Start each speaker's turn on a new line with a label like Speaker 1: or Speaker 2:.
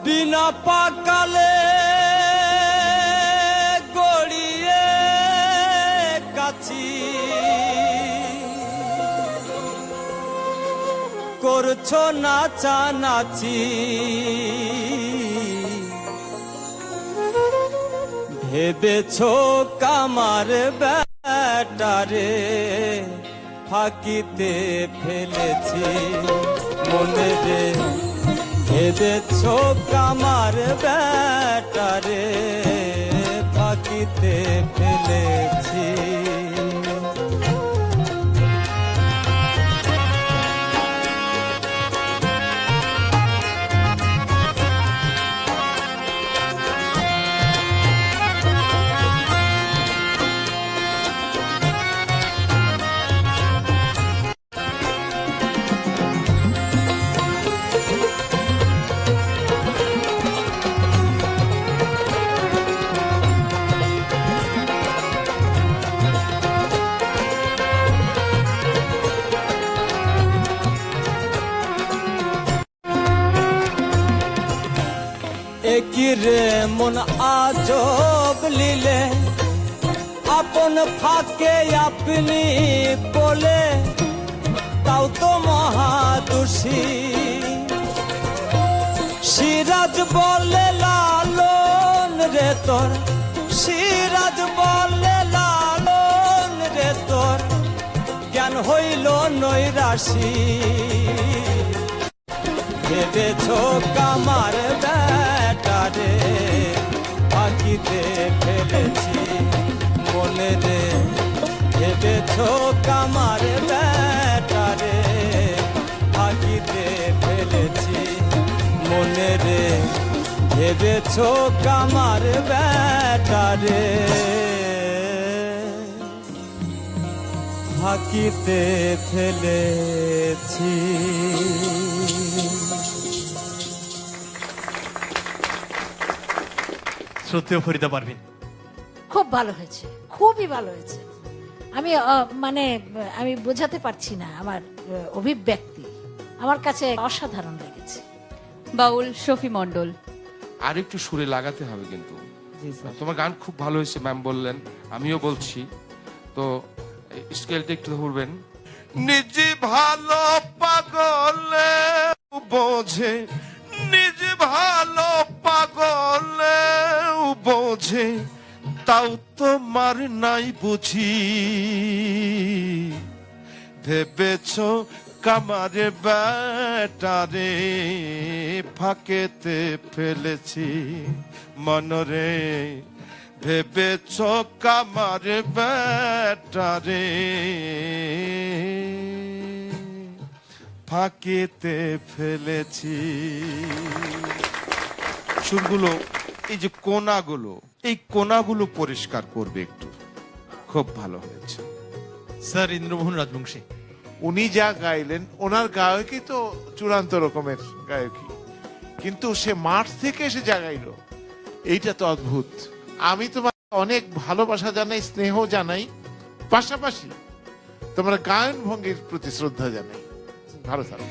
Speaker 1: বিনা পাকালে গড়িয়ে কাছি করছো নাচানাচি ভেবেছো কামার ব্যাটারে ফাঁকিতে ফেলেছি মনে রে ভেবেছো কামার ব্যাটারে ফাঁকিতে ফেলেছি রে মন আজব লীলে আপন ফাঁকে আপনি বলে তাও তো মহাদোষী সিরাজ বলে লালন রে তোর সিরাজ বলে লালন রে তোর জ্ঞান হইল নৈরাশি ভেবেছো কামার ব্যাটারে ফাঁকিতে ফেলেছি মনে রে ভেবেছো কামার ব্যাটারে ফাঁকিতে ফেলেছি মনে রে ভেবেছো কামার ব্যাটারে ফাঁকিতে ফেলেছি
Speaker 2: শ্রদ্ধেয় ফরিদা পারভিন,
Speaker 3: খুব ভালো হয়েছে, খুবই ভালো হয়েছে। আমি আমি বোঝাতে পারছি না আমার অভিব্যক্তি, আমার কাছে অসাধারণ লেগেছে।
Speaker 4: বাউল শফি মন্ডল,
Speaker 5: আর একটু সুরে লাগাতে হবে কিন্তু। তোমার গান খুব ভালো হয়েছে ম্যাম বললেন, আমিও বলছি, তো স্কেলটা একটু ধরবেন। নিজে ভালো পাগলে বোঝে, নিজে ভালো পাগলে বোঝে, তাও তোমার নাই বুঝি। ভেবেছ কামারে ব্যাটারে ফাঁকেতে ফেলেছি মনরে। ভেবেছ কামার ব্যাটারে ফাঁকেতে ফেলেছি। সুরগুলো, এই যে কোনাগুলো, এই কোনাগুলো পরিষ্কার করবে একটু। খুব ভালো হয়েছে
Speaker 2: স্যার। ইন্দ্রমোহন রাজবংশী,
Speaker 6: উনি যা গাইলেন, ওনার গায়কই তো চূড়ান্ত রকমের গায়কই, কিন্তু সে মাঠ থেকে এসে যা গাইলো, এইটা তো অদ্ভুত। আমি তোমার অনেক ভালোবাসা জানাই, স্নেহ জানাই, পাশাপাশি তোমার গায়ন ভঙ্গির প্রতি শ্রদ্ধা জানাই। ভালো থাকো।